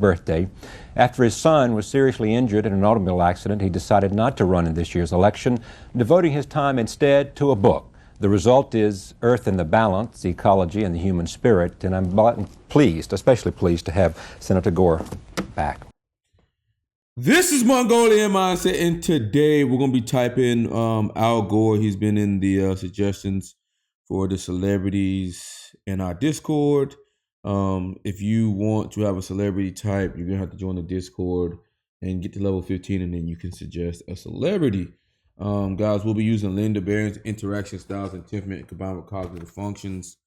birthday. After his son was seriously injured in an automobile accident, he decided not to run in this year's election, devoting his time instead to a book. The result is Earth in the Balance, Ecology and the Human Spirit, and I'm pleased, especially pleased, to have Senator Gore back. This is Mongolian Mindset, and today we're going to be typing Al Gore. He's been in the suggestions for the celebrities in our Discord. If you want to have a celebrity type, you're going to have to join the Discord and get to level 15, and then you can suggest a celebrity. Guys, we'll be using Linda Barron's interaction styles and temperament combined with cognitive functions.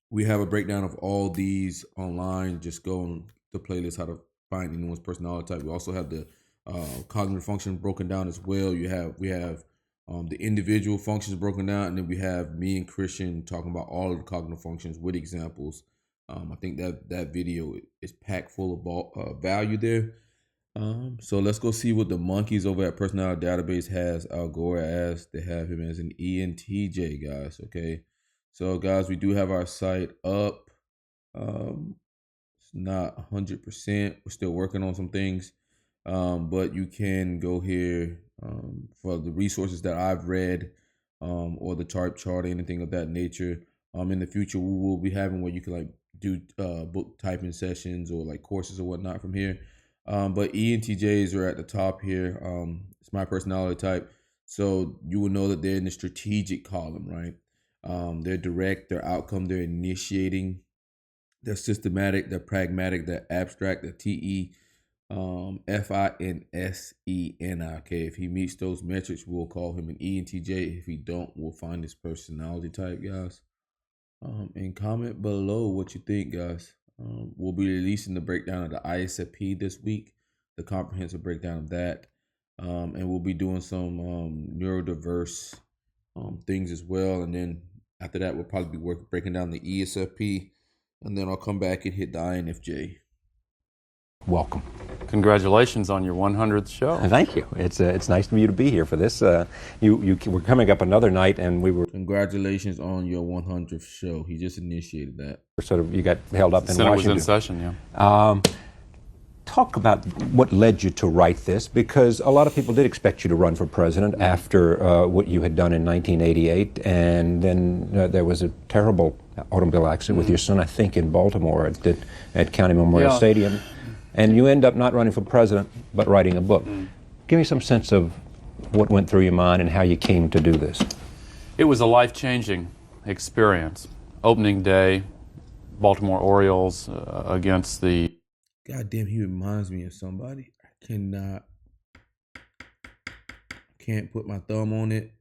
We have a breakdown of all these online. Just go on the playlist, how to find anyone's personality type. We also have the cognitive function broken down as well. We have the individual functions broken down, and then we have me and Christian talking about all of the cognitive functions with examples. I think that video is packed full of value there. So let's go see what the monkeys over at Personality Database has Al Gore as. They have him as an ENTJ, guys. Okay. So guys, we do have our site up. It's not 100%. We're still working on some things. But you can go here for the resources that I've read, or the chart, anything of that nature. In the future, we will be having where you can like do book typing sessions or like courses or whatnot from here. But ENTJs are at the top here. It's my personality type. So you will know that they're in the strategic column, right? They're direct, they're outcome, they're initiating, they're systematic, they're pragmatic, they're abstract, they're TEFINSENI. Okay, if he meets those metrics, we'll call him an ENTJ. If he don't, we'll find his personality type, guys. And comment below what you think, guys. We'll be releasing the breakdown of the ISFP this week, the comprehensive breakdown of that. And we'll be doing some neurodiverse things as well. And then after that, we'll probably be breaking down the ESFP. And then I'll come back and hit the INFJ. Welcome. Congratulations on your 100th show. Thank you. It's nice of you to be here for this. You were coming up another night, and we were. Congratulations on your 100th show. He just initiated that. Sort of, you got held up in Senate Washington. was in session, yeah. Talk about what led you to write this, because a lot of people did expect you to run for president after what you had done in 1988, and then there was a terrible automobile accident with your son, I think, in Baltimore at County Memorial Stadium. And you end up not running for president, but writing a book. Give me some sense of what went through your mind and how you came to do this. It was a life-changing experience. Opening day, Baltimore Orioles against the... God damn, he reminds me of somebody. I can't put my thumb on it.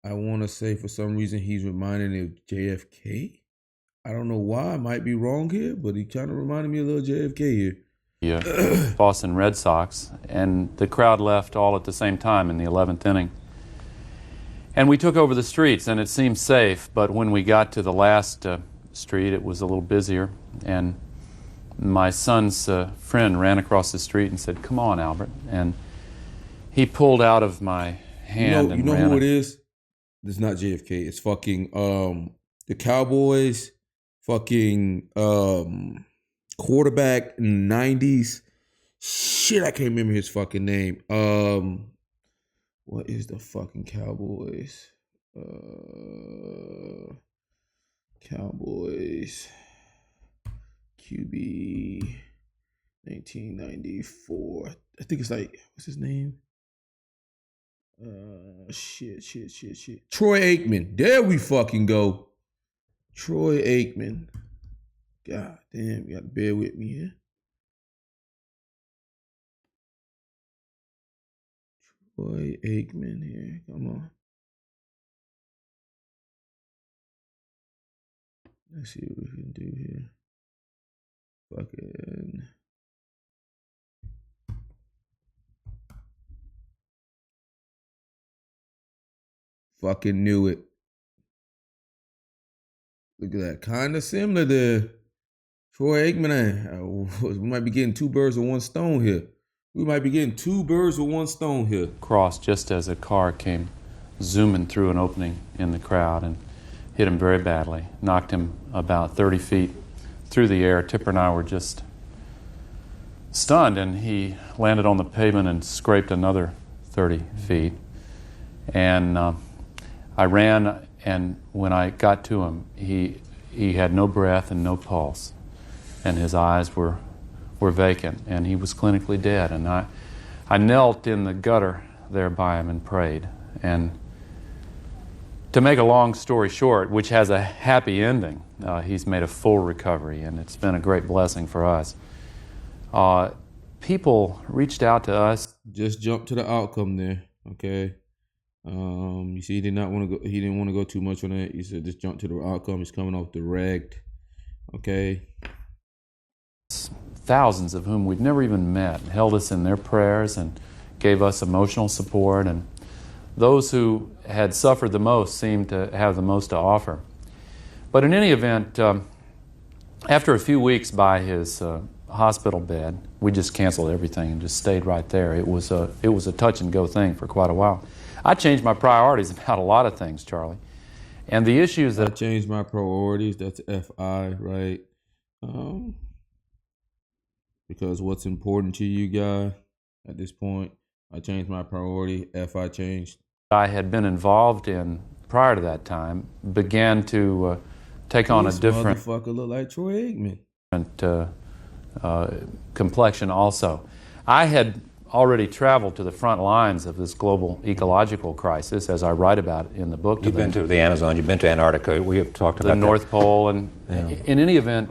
I want to say for some reason he's reminding me of JFK. I don't know why. I might be wrong here, but he kind of reminded me of a little JFK here. Boston Red Sox, and the crowd left all at the same time in the 11th inning. And we took over the streets, and it seemed safe, but when we got to the last street, it was a little busier, and my son's friend ran across the street and said, "Come on, Albert," and he pulled out of my hand you know ran who it is? It's not JFK. It's fucking the Cowboys fucking quarterback in the 90s. Shit, I can't remember his fucking name. What is the fucking Cowboys? Cowboys QB 1994. I think it's like, what's his name? Shit. Troy Aikman. There we fucking go. Troy Aikman. God damn, you got to bear with me here. Troy Aikman here. Come on. Let's see what we can do here. Fucking knew it. Look at that. Kind of similar to Troy Aikman. We might be getting two birds with one stone here. Cross just as a car came zooming through an opening in the crowd and hit him very badly. Knocked him about 30 feet through the air. Tipper and I were just stunned, and he landed on the pavement and scraped another 30 feet. And I ran, and when I got to him, he had no breath and no pulse, and his eyes were vacant, and he was clinically dead. And I knelt in the gutter there by him and prayed. And to make a long story short, which has a happy ending, he's made a full recovery, and it's been a great blessing for us. People reached out to us. Just jump to the outcome there, okay? You see, he didn't want to go too much on that. He said just jump to the outcome. He's coming off direct, okay? Thousands of whom we'd never even met held us in their prayers and gave us emotional support, and those who had suffered the most seemed to have the most to offer. But in any event, after a few weeks by his hospital bed, we just canceled everything and just stayed right there. It was a touch and go thing for quite a while. I changed my priorities about a lot of things, Charlie, and the issues that I changed my priorities. That's FI, right? Because what's important to you, guy, at this point, I changed my priority. FI changed. I had been involved in prior to that time began to take on a different motherfucker look like Troy Aikman. Complexion also. I had already traveled to the front lines of this global ecological crisis, as I write about in the book. You've been to the Amazon, you've been to Antarctica, we have talked about the North Pole, and in any event,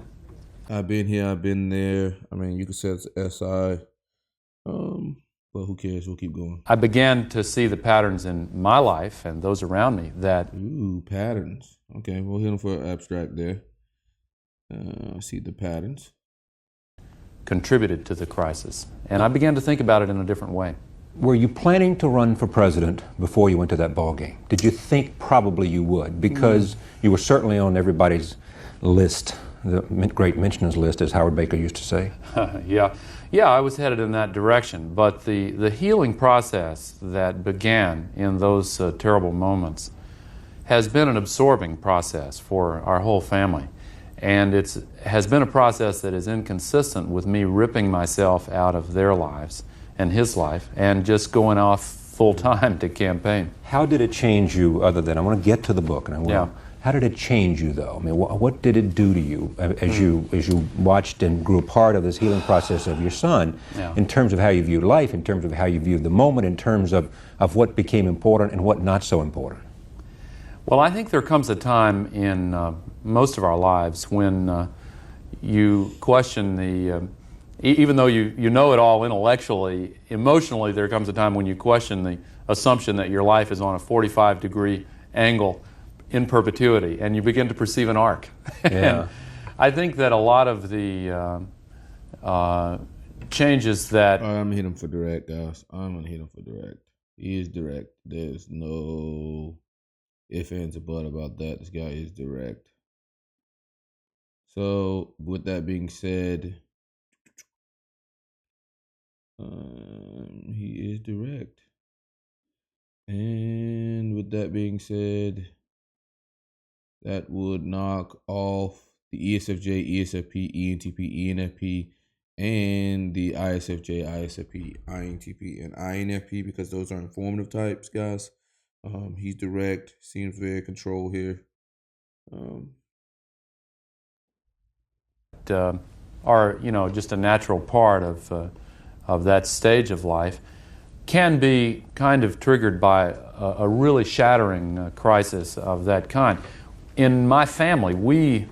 I've been here, I've been there. I mean, you could say it's SI, but who cares? We'll keep going. I began to see the patterns in my life and those around me that... Ooh, patterns. Okay, we'll hit them for abstract there. I see the patterns. Contributed to the crisis. And I began to think about it in a different way. Were you planning to run for president before you went to that ball game? Did you think probably you would? Because you were certainly on everybody's list, the great mentioners list, as Howard Baker used to say. Yeah, I was headed in that direction. But the healing process that began in those terrible moments has been an absorbing process for our whole family. And it has been a process that is inconsistent with me ripping myself out of their lives and his life and just going off full time to campaign. How did it change you, other than, I want to get to the book, and how did it change you, though? I mean, what did it do to you as you watched and grew a part of this healing process of your son, in terms of how you viewed life, in terms of how you viewed the moment, in terms of what became important and what not so important? Well, I think there comes a time in most of our lives when you question the, even though you know it all intellectually, emotionally there comes a time when you question the assumption that your life is on a 45-degree angle in perpetuity, and you begin to perceive an arc. And I think that a lot of the changes that... I'm going to hit him for direct, guys. I'm going to hit him for direct. He is direct. There's no... if ands or but about that. This guy is direct. So with that being said, he is direct. And with that being said, that would knock off the ESFJ, ESFP, ENTP, ENFP, and the ISFJ, ISFP, INTP, and INFP, because those are informative types, guys. He's direct, seems very controlled here. Are just a natural part of that stage of life, can be kind of triggered by a really shattering crisis of that kind. In my family, we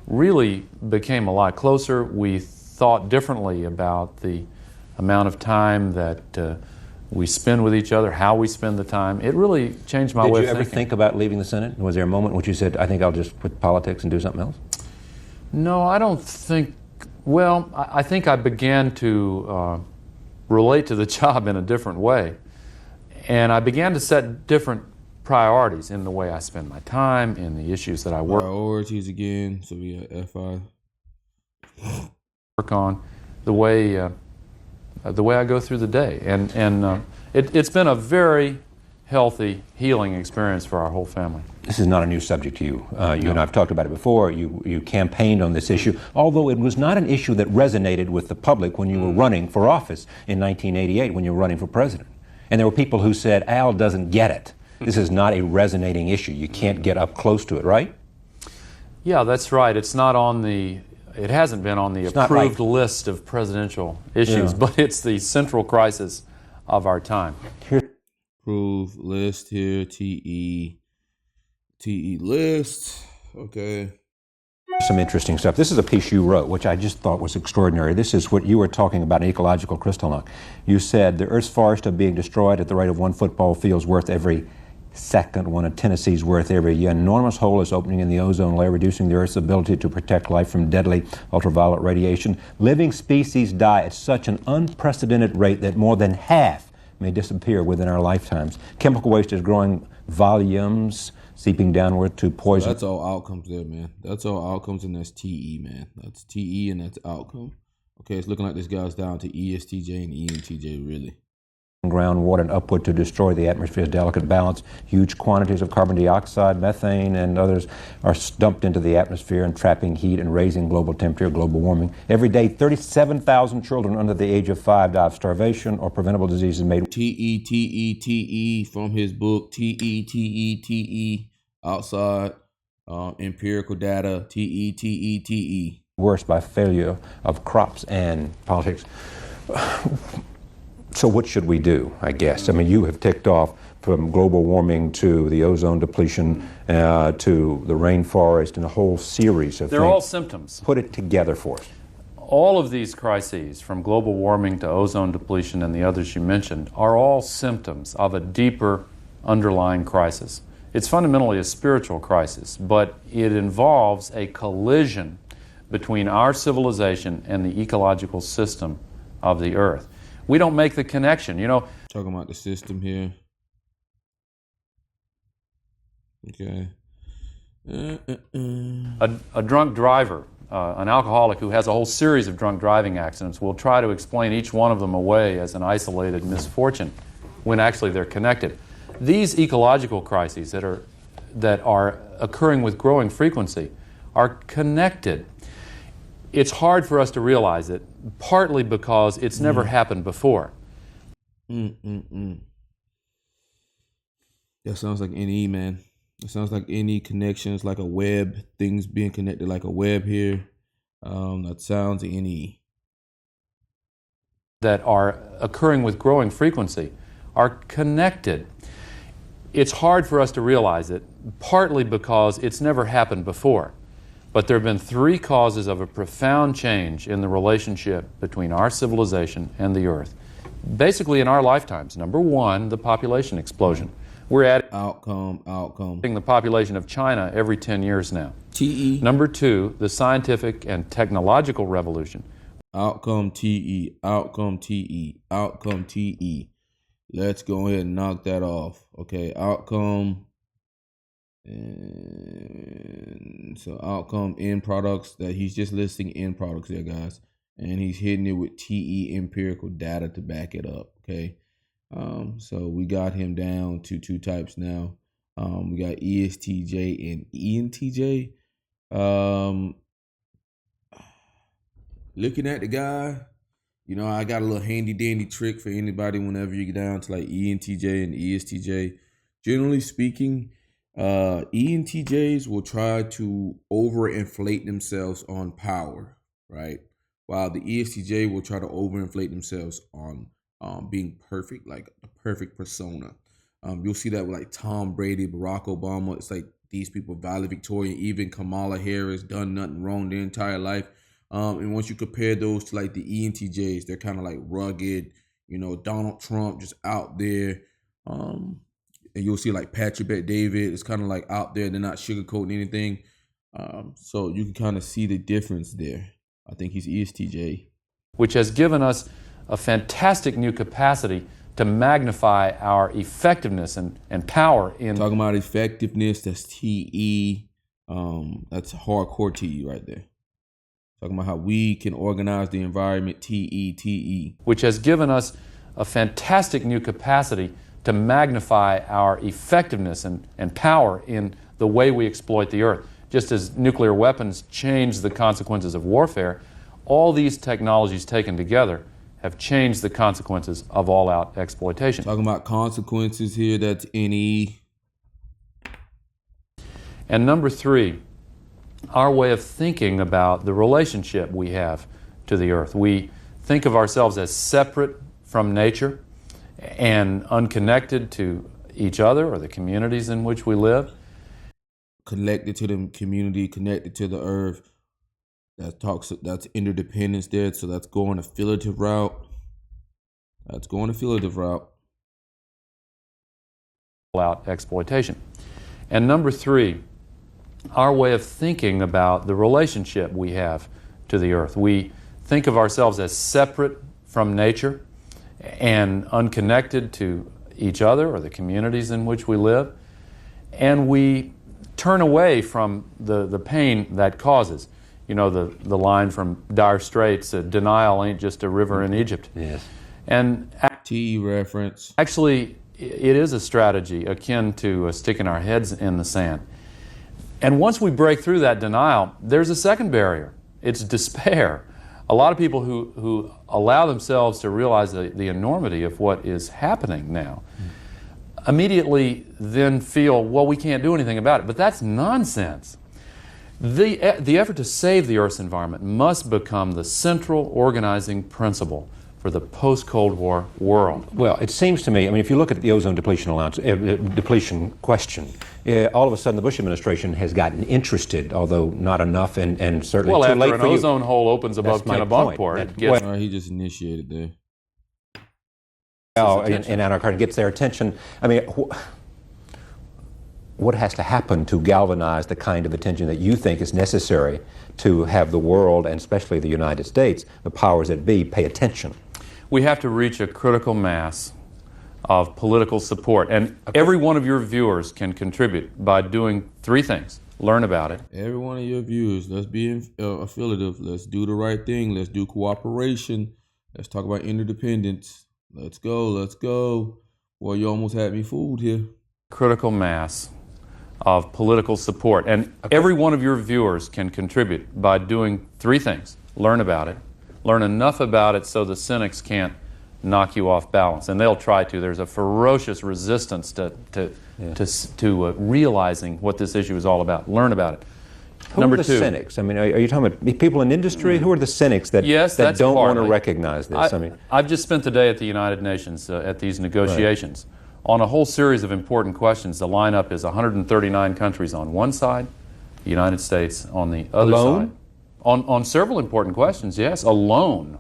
really became a lot closer. We thought differently about the amount of time that we spend with each other, how we spend the time. It really changed my way of thinking. Did you ever think about leaving the Senate? Was there a moment in which you said, I think I'll just quit politics and do something else? No, I don't think... Well, I think I began to relate to the job in a different way. And I began to set different priorities in the way I spend my time, in the issues that I Priorities again, so we got FI. Work on, the way I go through the day. And it's been a very healthy, healing experience for our whole family. This is not a new subject to you. You and I have talked about it before. You campaigned on this issue, although it was not an issue that resonated with the public when you were running for office in 1988, when you were running for president. And there were people who said, Al doesn't get it. This is not a resonating issue. You can't get up close to it, right? Yeah, that's right. It hasn't been on the approved list of presidential issues, but it's the central crisis of our time. Approved list here, TE list. Okay. Some interesting stuff. This is a piece you wrote, which I just thought was extraordinary. This is what you were talking about in ecological crystalline. You said the Earth's forests are being destroyed at the rate of one football field's worth every second, one of Tennessee's worth every year. An enormous hole is opening in the ozone layer, reducing the Earth's ability to protect life from deadly ultraviolet radiation. Living species die at such an unprecedented rate that more than half may disappear within our lifetimes. Chemical waste is growing volumes, seeping downward to poison. That's all outcomes there, man. That's all outcomes, and that's TE, man. That's TE, and that's outcome. Okay, it's looking like this guy's down to ESTJ and ENTJ, really. Groundwater and upward to destroy the atmosphere's delicate balance. Huge quantities of carbon dioxide, methane, and others are dumped into the atmosphere and trapping heat and raising global temperature, global warming. Every day, 37,000 children under the age of 5 die of starvation or preventable diseases made. TE from his book, TE, outside, empirical data, TE. Worse by failure of crops and politics. So what should we do, I guess? I mean, you have ticked off from global warming to the ozone depletion to the rainforest and a whole series of things. They're all symptoms. Put it together for us. All of these crises, from global warming to ozone depletion and the others you mentioned, are all symptoms of a deeper underlying crisis. It's fundamentally a spiritual crisis, but it involves a collision between our civilization and the ecological system of the Earth. We don't make the connection, you know. Talking about the system here. Okay. A drunk driver, an alcoholic who has a whole series of drunk driving accidents, will try to explain each one of them away as an isolated misfortune when actually they're connected. These ecological crises that are occurring with growing frequency are connected. It's hard for us to realize it, partly because it's never happened before. That sounds like NE, man. It sounds like NE connections, like a web, things being connected like a web here. That sounds NE. That are occurring with growing frequency are connected. It's hard for us to realize it, partly because it's never happened before. But there have been 3 causes of a profound change in the relationship between our civilization and the Earth, basically in our lifetimes. Number 1, the population explosion. We're adding outcome the population of China every 10 years now. TE. Number 2, the scientific and technological revolution. Outcome TE. Let's go ahead and knock that off. Okay, outcome. And so outcome end products, that he's just listing end products there, guys, and he's hitting it with TE empirical data to back it up. Okay, so we got him down to 2 types now. We got ESTJ and ENTJ. Looking at the guy, you know, I got a little handy dandy trick for anybody whenever you get down to like ENTJ and ESTJ. Generally speaking, ENTJs will try to overinflate themselves on power, right? While the ESTJ will try to overinflate themselves on being perfect, like a perfect persona. You'll see that with like Tom Brady, Barack Obama. It's like these people, valedictorian, even Kamala Harris, done nothing wrong their entire life. And once you compare those to like the ENTJs, they're kind of like rugged, you know, Donald Trump just out there. And you'll see like Patrick Bet-David, it's kind of like out there. They're not sugarcoating anything. So you can kind of see the difference there. I think he's ESTJ. Which has given us a fantastic new capacity to magnify our effectiveness and power in... Talking about effectiveness, that's TE. That's hardcore TE right there. Talking about how we can organize the environment, TE. Which has given us a fantastic new capacity to magnify our effectiveness and power in the way we exploit the earth. Just as nuclear weapons change the consequences of warfare, all these technologies taken together have changed the consequences of all-out exploitation. Talking about consequences here, that's NE. And number three, our way of thinking about the relationship we have to the earth. We think of ourselves as separate from nature and unconnected to each other or the communities in which we live. Connected to the community, connected to the earth. That's interdependence there, so that's going a affiliative route. All-out exploitation. And number three, our way of thinking about the relationship we have to the earth. We think of ourselves as separate from nature and unconnected to each other or the communities in which we live. And we turn away from the pain that causes. You know, the line from Dire Straits, denial ain't just a river in Egypt. Yes. And T reference. actually, it is a strategy akin to sticking our heads in the sand. And once we break through that denial, there's a second barrier. It's despair. A lot of people who allow themselves to realize the enormity of what is happening now immediately then feel, well, we can't do anything about it. But that's nonsense. The effort to save the Earth's environment must become the central organizing principle for the post-Cold War world. Well, it seems to me, I mean, if you look at the ozone depletion allowance, depletion question, all of a sudden the Bush administration has gotten interested, although not enough, and certainly Well, too after lake an for you. ozone hole opens above That's my Kennebunkport, point. it gets He just initiated there. in Anarchy gets their attention. I mean, what has to happen to galvanize the kind of attention that you think is necessary to have the world, and especially the United States, the powers that be, pay attention? we have to reach a critical mass of political support. And every one of your viewers can contribute by doing three things. Learn about it. Every one of your viewers, let's be affiliative. Let's do the right thing. Let's do cooperation. Let's talk about interdependence. Let's go. Well, you almost had me fooled here. Critical mass of political support. And every one of your viewers can contribute by doing three things. Learn about it. Learn enough about it so the cynics can't knock you off balance. And they'll try to. There's a ferocious resistance to realizing what this issue is all about. Learn about it. Who are the cynics? I mean, are you talking about people in industry? Who are the cynics that don't want to recognize this? I've just spent the day at the United Nations at these negotiations on a whole series of important questions. The lineup is 139 countries on one side, the United States on the other side. On several important questions, yes, alone.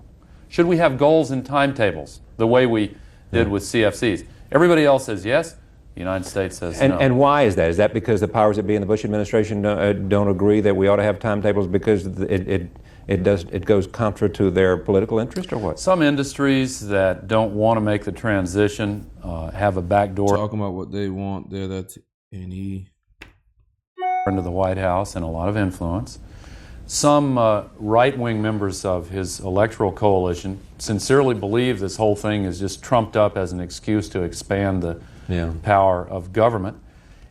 Should we have goals and timetables the way we did with CFCs? Everybody else says yes. The United States says no. And why is that? Is that because the powers that be in the Bush administration don't agree that we ought to have timetables because it goes contra to their political interest, or what? Some industries that don't want to make the transition have a backdoor Talking about what they want there, that's into the White House and a lot of influence. Some right-wing members of his electoral coalition sincerely believe this whole thing is just trumped up as an excuse to expand the power of government.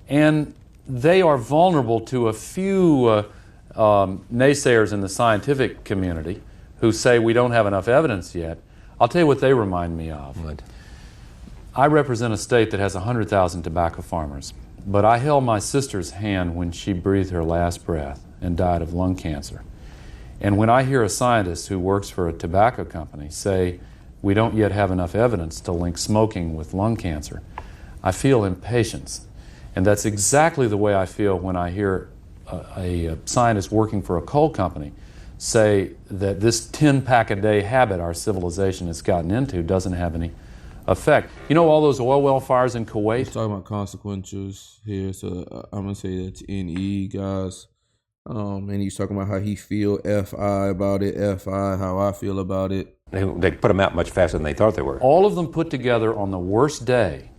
And they are vulnerable to a few naysayers in the scientific community who say we don't have enough evidence yet. I'll tell you what they remind me of. What? I represent a state that has 100,000 tobacco farmers, but I held my sister's hand when she breathed her last breath and died of lung cancer. And when I hear a scientist who works for a tobacco company say we don't yet have enough evidence to link smoking with lung cancer, I feel impatience. And that's exactly the way I feel when I hear a scientist working for a coal company say that this 10-pack-a-day habit our civilization has gotten into doesn't have any effect. You know all those oil well fires in Kuwait? Let's talk about consequences here, so I'm going to say that's NE, guys. And he's talking about how he feel, FI about it, FI, how I feel about it. They put them out much faster than they thought they were. All of them put together on the worst day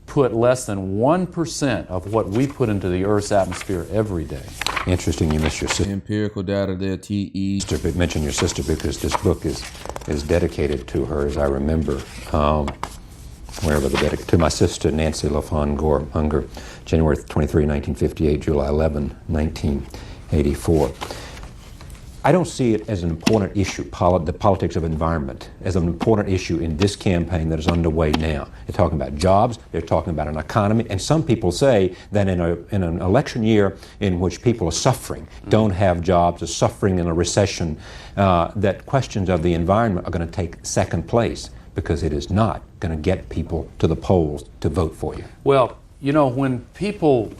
put less than 1% of what we put into the Earth's atmosphere every day. Interesting you missed your sister. Empirical data there, TE. Mention your sister because this book is dedicated to her, as I remember. wherever the better. To my sister, Nancy LaFawn Gore Unger, January 23, 1958, July 11, 1984. I don't see it as an important issue, the politics of environment, as an important issue in this campaign that is underway now. They're talking about jobs, they're talking about an economy, and some people say that in an election year in which people are suffering, don't have jobs, are suffering in a recession, that questions of the environment are going to take second place because it is not going to get people to the polls to vote for you. Well, you know, when people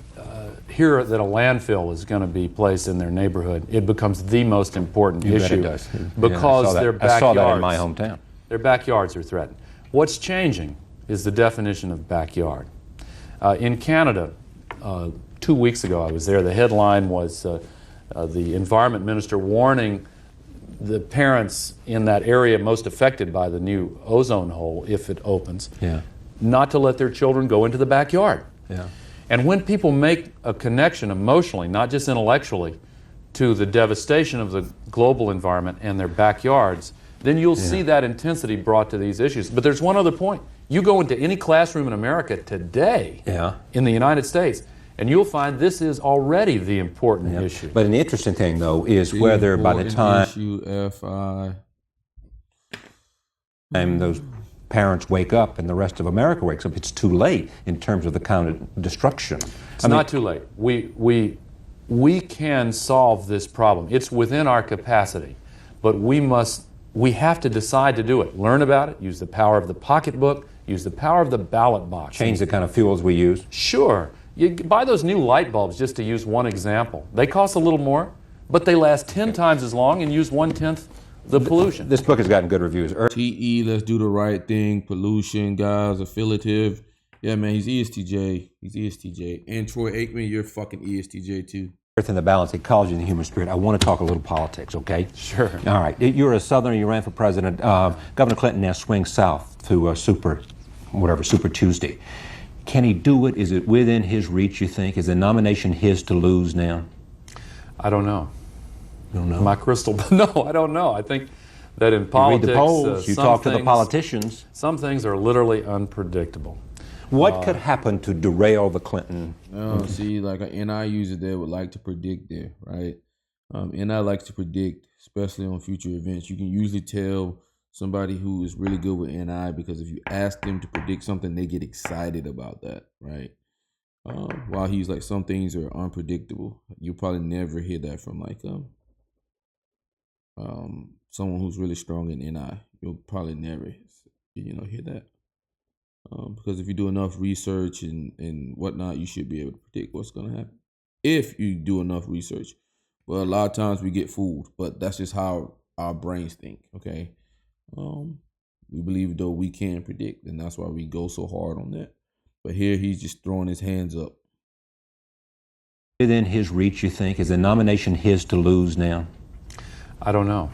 hear that a landfill is going to be placed in their neighborhood, it becomes the most important issue. It does. Because their backyards, I saw that in my hometown. Their backyards are threatened. What's changing is the definition of backyard. In Canada, 2 weeks ago I was there, the headline was the environment minister warning the parents in that area most affected by the new ozone hole, if it opens, not to let their children go into the backyard. And when people make a connection emotionally, not just intellectually, to the devastation of the global environment and their backyards, then you'll see that intensity brought to these issues. But there's one other point. You go into any classroom in America today, in the United States, and you'll find this is already the important issue. But an interesting thing, though, is whether by the time those parents wake up and the rest of America wakes up, it's too late in terms of the kind of destruction. It's not too late. We can solve this problem. It's within our capacity, but we have to decide to do it. Learn about it, use the power of the pocketbook, use the power of the ballot box. Change the kind of fuels we use. Sure. You buy those new light bulbs, just to use one example. They cost a little more, but they last 10 times as long and use 1/10 the pollution. This book has gotten good reviews. TE, let's do the right thing. Pollution, guys, affiliative. Yeah, man, he's ESTJ. He's ESTJ. And Troy Aikman, you're fucking ESTJ too. Earth and the Balance, Ecology and the Human Spirit. I want to talk a little politics, okay? Sure. All right. You're a Southerner. You ran for president. Governor Clinton now swings south to Super Tuesday. Can he do it? Is it within his reach, you think? Is the nomination his to lose now? I don't know. You don't know? My crystal, no, I don't know. I think that in politics, you read the polls, you talk to the politicians. Some things are literally unpredictable. What could happen to derail the Clinton? See, like an NI user there would like to predict there, right? NI likes to predict, especially on future events. You can usually tell somebody who is really good with NI because if you ask them to predict something, they get excited about that, right? While he's like, some things are unpredictable. You'll probably never hear that from like someone who's really strong in NI. You'll probably never, hear that. Because if you do enough research and whatnot, you should be able to predict what's going to happen. If you do enough research. But a lot of times we get fooled. But that's just how our brains think, okay? We believe, though, we can predict. And that's why we go so hard on that. But here he's just throwing his hands up. Within his reach, you think? Is the nomination his to lose now? I don't know.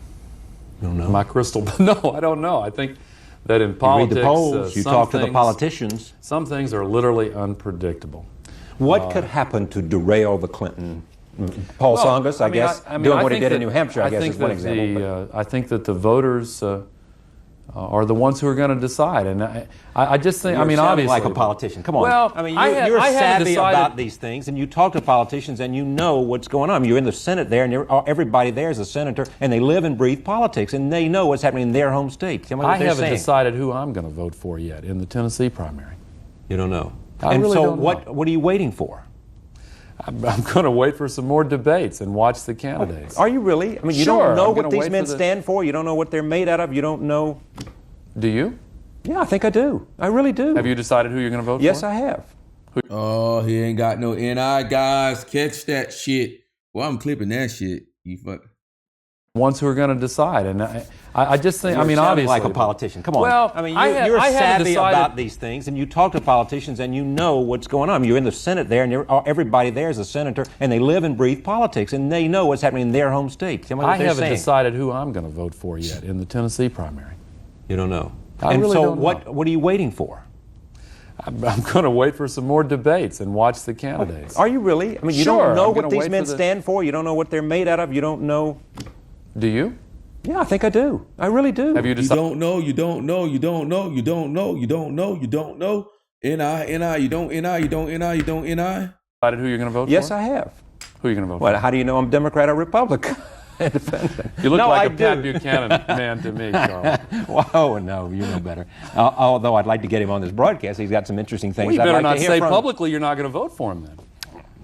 You don't know? My crystal, no, I don't know. I think that in politics, you read the polls, you talk to the politicians. Some things are literally unpredictable. What could happen to derail the Clinton? Paul Tsongas, I guess, doing what he did in New Hampshire, I guess, is one example. I think that the voters are the ones who are going to decide, and I just think, obviously, like a politician. Come on. Well, you're savvy about these things, and you talk to politicians, and you know what's going on. You're in the Senate there, and everybody there is a senator, and they live and breathe politics, and they know what's happening in their home state. Tell me what I they're haven't saying. decided who I'm going to vote for yet in the Tennessee primary. You don't know. I really don't know. What are you waiting for? I'm going to wait for some more debates and watch the candidates. Are you really? You Sure, don't know I'm what gonna these wait men for the- stand for. You don't know what they're made out of. You don't know. Do you? Yeah, I think I do. I really do. Have you decided who you're going to vote for? Yes, I have. Oh, he ain't got no NI, guys. Catch that shit. Well, I'm clipping that shit. You fuck. Ones who are going to decide, and I just think, You're sounding obviously, like a politician. Come on. Well, you're I haven't savvy decided- about these things, and you talk to politicians, and you know what's going on. You're in the Senate there, and everybody there is a senator, and they live and breathe politics, and they know what's happening in their home state. Tell me what I they're haven't saying. decided who I'm going to vote for yet in the Tennessee primary. You don't know. I and really so don't know. what are you waiting for? I'm going to wait for some more debates and watch the candidates. Are you really? You Sure, don't know I'm what gonna these wait men for the- stand for. You don't know what they're made out of. You don't know. Do you? Yeah, I think I do. I really do. Have you You decided? don't know, you don't know, you don't know, you don't know, you don't know, you don't know. NI, you don't NI, you don't NI, you don't NI. Decided who you're going to vote Yes, for? I have. Who are you going to vote Well, for? how do you know I'm Democrat or Republican? Independent. You look No, like I a Pat do. Buchanan man to me, Charlie. Oh, no, you know better. Although I'd like to get him on this broadcast. He's got some interesting things Well, you I'd better like not to hear say from. publicly you're not going to vote for him then.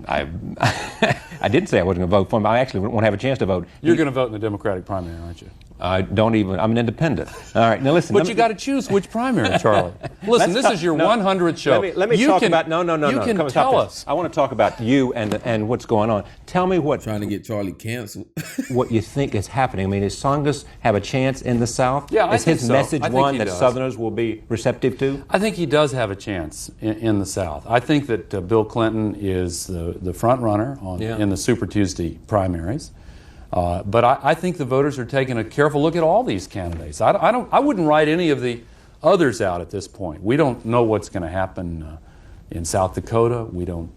I didn't say I wasn't going to vote for him. I actually won't have a chance to vote. You're going to vote in the Democratic primary, aren't you? I'm an independent. All right, now listen. But you got to choose which primary, Charlie. Listen, this is your 100th show. Let me you talk can, about, no. You can Come, stop tell this. us. I want to talk about you and what's going on. Tell me Trying to get Charlie canceled. what you think is happening. I mean, does Tsongas have a chance in the South? Yeah, I is think his so. message I think one he that does. Southerners will be receptive to? I think he does have a chance in the South. I think that Bill Clinton is the front runner in the Super Tuesday primaries. But I think the voters are taking a careful look at all these candidates. I wouldn't write any of the others out at this point. We don't know what's going to happen in South Dakota. We don't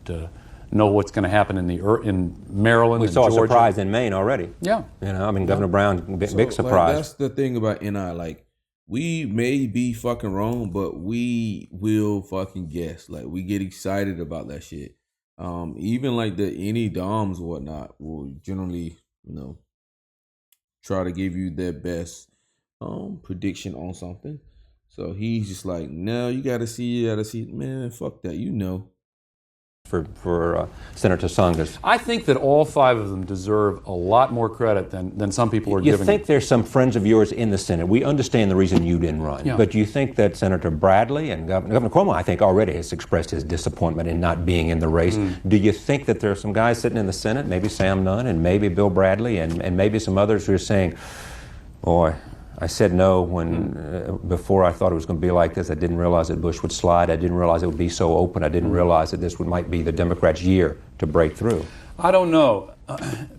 know what's going to happen in Maryland. We and saw Georgia. a surprise in Maine already. Yeah. You know, I mean, Governor Brown, big Like, surprise. that's the thing about NI. Like, we may be fucking wrong, but we will fucking guess. Like, we get excited about that shit. Even like the any DOMs or whatnot will generally, try to give you their best prediction on something. So he's just like, no, you gotta see, man, fuck that, For Senator Tsongas. I think that all five of them deserve a lot more credit than some people are You giving think them. there's some friends of yours in the Senate? We understand the reason you didn't run, Yeah. but you think that Senator Bradley and Governor Cuomo, I think, already has expressed his disappointment in not being in the race. Do you think that there are some guys sitting in the Senate, maybe Sam Nunn and maybe Bill Bradley and maybe some others who are saying, boy, I said no when before I thought it was going to be like this. I didn't realize that Bush would slide. I didn't realize it would be so open. I didn't realize that this might be the Democrats' year to break through. I don't know.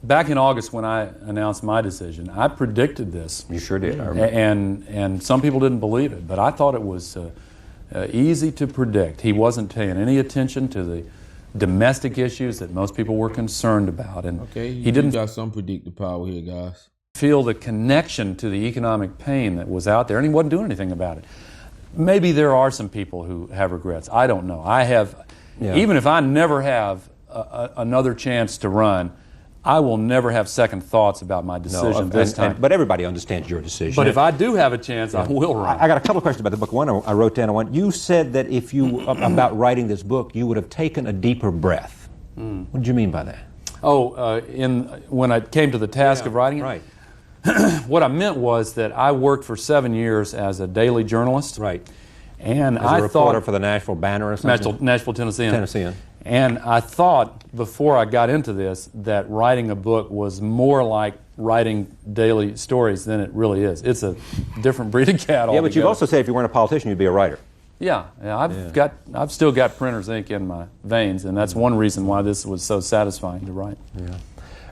Back in August when I announced my decision, I predicted this. You sure did. I remember. And some people didn't believe it, but I thought it was easy to predict. He wasn't paying any attention to the domestic issues that most people were concerned about, and Okay, he didn't got some predictive power here, guys. feel the connection to the economic pain that was out there, and he wasn't doing anything about it. Maybe there are some people who have regrets. I don't know. I have, even if I never have another chance to run, I will never have second thoughts about my decision this time. But everybody understands your decision. But if I do have a chance, I will run. I got a couple of questions about the book. One I wrote down. You said that if you about writing this book, you would have taken a deeper breath. What did you mean by that? When I came to the task of writing it, Right. what I meant was that I worked for 7 years as a daily journalist. Right. And As a reporter for the Nashville Banner or something? Nashville, Tennessean. Tennessean. And I thought before I got into this that writing a book was more like writing daily stories than it really is. It's a different breed of cat altogether. Yeah, but you've also said if you weren't a politician, you'd be a writer. Yeah, I've still got printer's ink in my veins, and that's one reason why this was so satisfying to write. Yeah.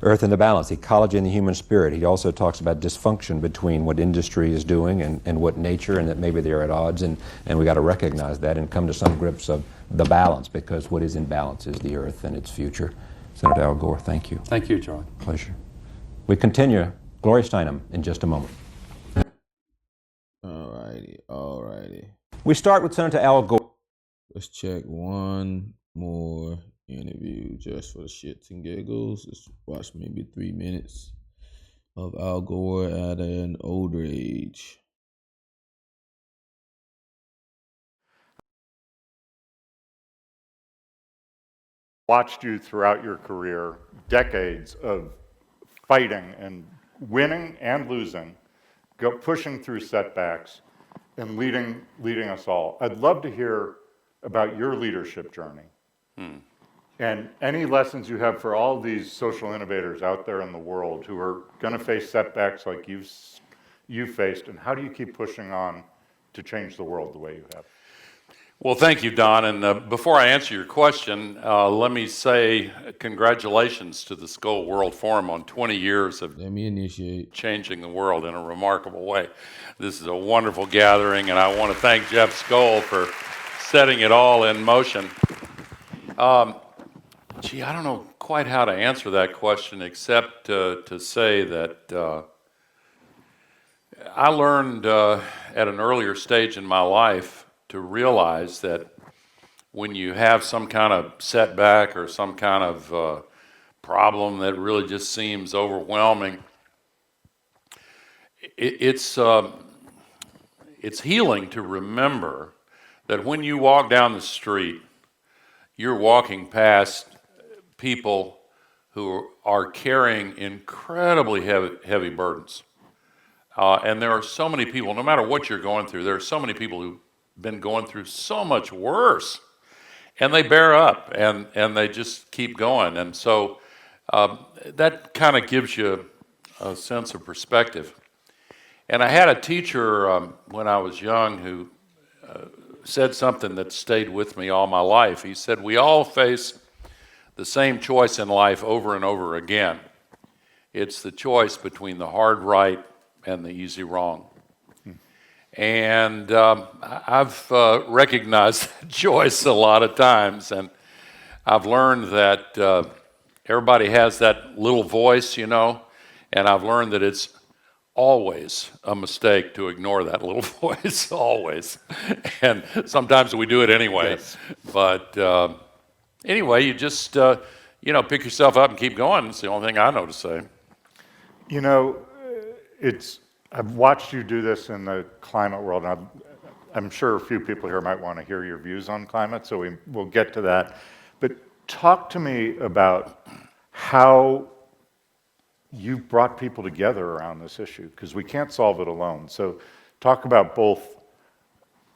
Earth and the Balance, Ecology and the Human Spirit. He also talks about dysfunction between what industry is doing and what nature, and that maybe they're at odds, and we got to recognize that and come to some grips of the balance, because what is in balance is the Earth and its future. Senator Al Gore, thank you. Thank you, Charlie. Pleasure. We continue Gloria Steinem in just a moment. All righty. We start with Senator Al Gore. Let's check one more interview just for the shits and giggles. Let's watch maybe 3 minutes of Al Gore at an older age. Watched you throughout your career, decades of fighting and winning and losing, pushing through setbacks, and leading us all. I'd love to hear about your leadership journey. And any lessons you have for all these social innovators out there in the world who are going to face setbacks like you've faced, and how do you keep pushing on to change the world the way you have? Well, thank you, Don. And before I answer your question, let me say congratulations to the Skull World Forum on 20 years of Let me initiate. changing the world in a remarkable way. This is a wonderful gathering, and I want to thank Jeff Skoll for setting it all in motion. I don't know quite how to answer that question except to say that I learned at an earlier stage in my life to realize that when you have some kind of setback or some kind of problem that really just seems overwhelming, it's healing to remember that when you walk down the street, you're walking past people who are carrying incredibly heavy burdens. And there are so many people, no matter what you're going through, there are so many people who've been going through so much worse. And they bear up and they just keep going. And so that kind of gives you a sense of perspective. And I had a teacher when I was young who said something that stayed with me all my life. He said, we all face the same choice in life over and over again. It's the choice between the hard right and the easy wrong. And I've recognized that choice a lot of times, and I've learned that everybody has that little voice, you know, and I've learned that it's always a mistake to ignore that little voice, always. And sometimes we do it anyway. Yes. But anyway, you just, pick yourself up and keep going. It's the only thing I know to say. You know, I've watched you do this in the climate world, and I'm sure a few people here might want to hear your views on climate, so we'll get to that. But talk to me about how you've brought people together around this issue, because we can't solve it alone. So talk about both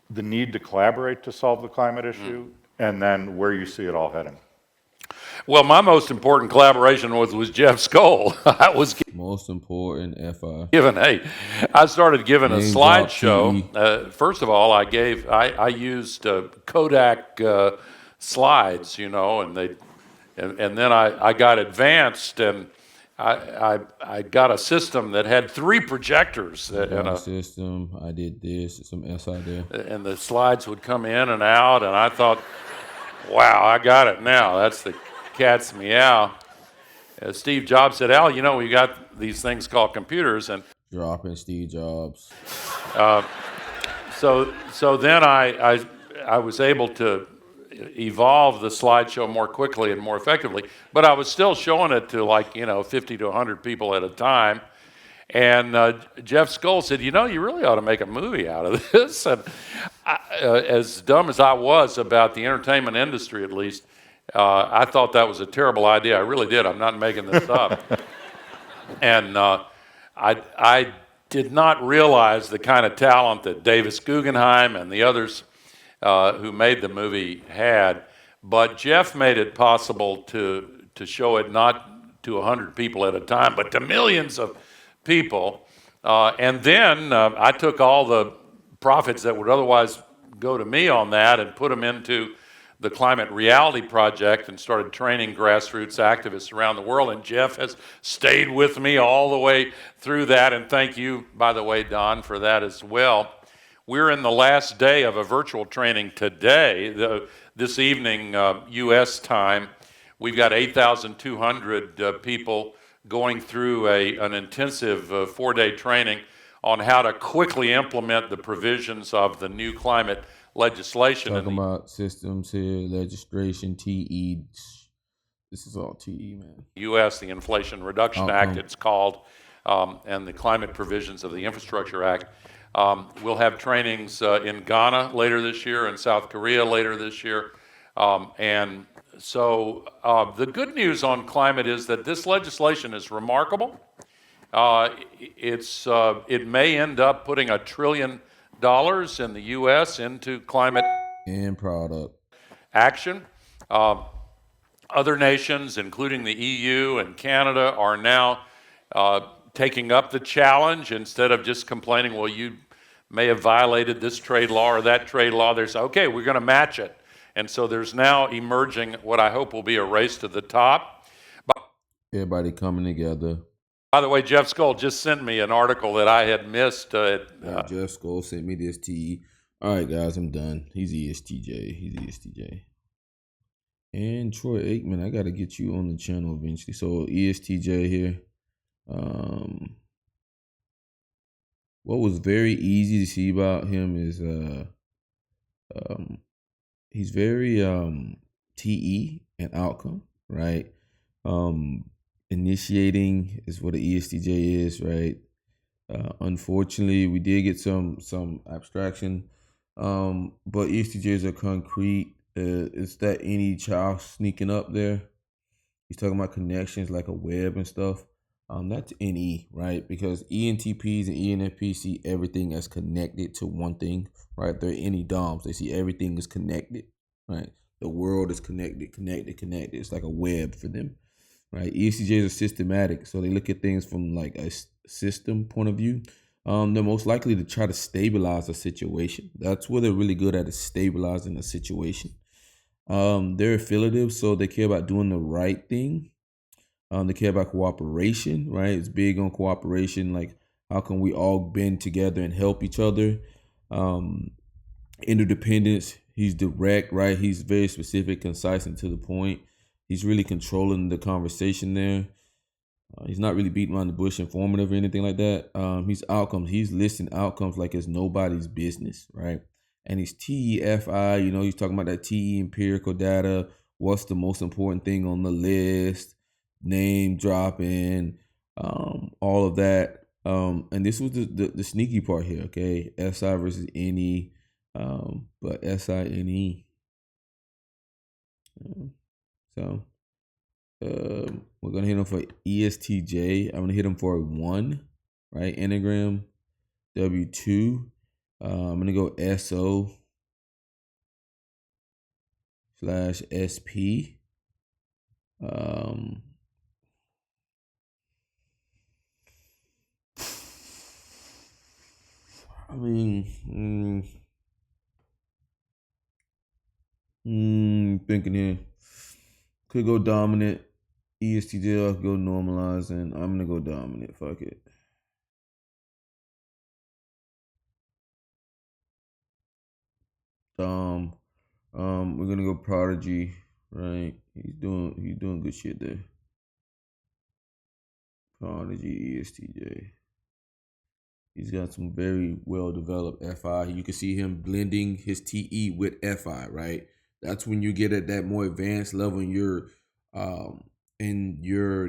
the need to collaborate to solve the climate issue and then where you see it all heading. Well, my most important collaboration was Jeff Skoll. I was Most important, FI. I started giving a Name drop, slideshow. First of all, I used Kodak slides, you know, and then I got advanced, and I got a system that had 3 projectors and a system. I did this, some SI there. and the slides would come in and out, and I thought, wow, I got it now. That's the cat's meow. Steve Jobs said, Al, you know, we got these things called computers, and Dropping Steve Jobs. so then I was able to evolve the slideshow more quickly and more effectively, but I was still showing it to 50 to 100 people at a time. And Jeff Skoll said, you know, you really ought to make a movie out of this. And as dumb as I was about the entertainment industry, at least, I thought that was a terrible idea. I really did. I'm not making this up. And I did not realize the kind of talent that Davis Guggenheim and the others who made the movie had. But Jeff made it possible to show it not to 100 people at a time, but to millions of people. And then I took all the profits that would otherwise go to me on that and put them into the Climate Reality Project and started training grassroots activists around the world. And Jeff has stayed with me all the way through that. And thank you, by the way, Don, for that as well. We're in the last day of a virtual training today, this evening, U.S. time. We've got 8,200 people going through an intensive 4-day training on how to quickly implement the provisions of the new climate legislation. Talking about systems here, legislation, TE. This is all TE, man. U.S., the Inflation Reduction Act, it's called, and the climate provisions of the Infrastructure Act. We'll have trainings in Ghana later this year and South Korea later this year. And so the good news on climate is that this legislation is remarkable. It may end up putting $1 trillion in the U.S. into climate And product action. Other nations, including the EU and Canada, are now taking up the challenge instead of just complaining, well, you may have violated this trade law or that trade law. They're saying, okay, we're going to match it. And so there's now emerging what I hope will be a race to the top. everybody coming together. By the way, Jeff Skoll just sent me an article that I had missed. Jeff Skoll sent me this TE. All right, guys, I'm done. He's ESTJ. And Troy Aikman, I got to get you on the channel eventually. So ESTJ here. what was very easy to see about him is he's very TE and outcome, right? Initiating is what an ESTJ is, right? Unfortunately, we did get some abstraction, but ESTJs are concrete. It's that any child sneaking up there. He's talking about connections like a web and stuff. That's NE, right? Because ENTPs and ENFPs see everything as connected to one thing, right? They're NE DOMs. They see everything is connected, right? The world is connected. It's like a web for them, right? ESTJs are systematic, so they look at things from like a system point of view. They're most likely to try to stabilize a situation. That's what they're really good at, is stabilizing a situation. They're affiliative, so they care about doing the right thing. They care about cooperation, right? It's big on cooperation. Like, how can we all bend together and help each other? Interdependence. He's direct, right? He's very specific, concise, and to the point. He's really controlling the conversation there. He's not really beating around the bush, informative or anything like that. He's outcomes. He's listing outcomes like it's nobody's business, right? And he's TEFI, he's talking about that TE empirical data. What's the most important thing on the list? Name dropping, all of that. And this was the sneaky part here, okay? SI versus NE, but SI-NE. So we're going to hit him for ESTJ. I'm going to hit him for a 1, right? Enneagram, W2. I'm going to go SO/SP. Thinking here. Could go dominant. ESTJ, I'll go normalize, and I'm gonna go dominant. Fuck it. We're gonna go prodigy, right? He's doing good shit there. Prodigy, ESTJ. He's got some very well developed FI. You can see him blending his TE with FI, right? That's when you get at that more advanced level in your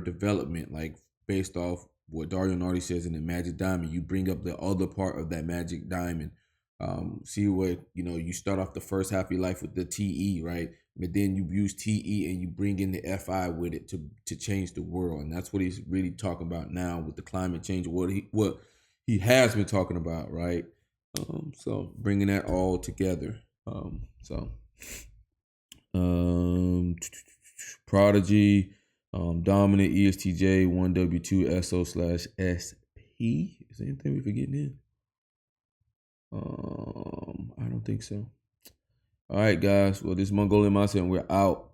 development, like based off what Dario Nardi says in the Magic Diamond. You bring up the other part of that Magic Diamond. See what, you start off the first half of your life with the TE, right? But then you use TE and you bring in the FI with it to change the world. And that's what he's really talking about now with the climate change, what he has been talking about, right? So bringing that all together. Prodigy, dominant, ESTJ, 1W2, SO/SP. Is there anything we forgetting in? I don't think so. All right, guys. Well, this is Mongolian Mindset, and we're out.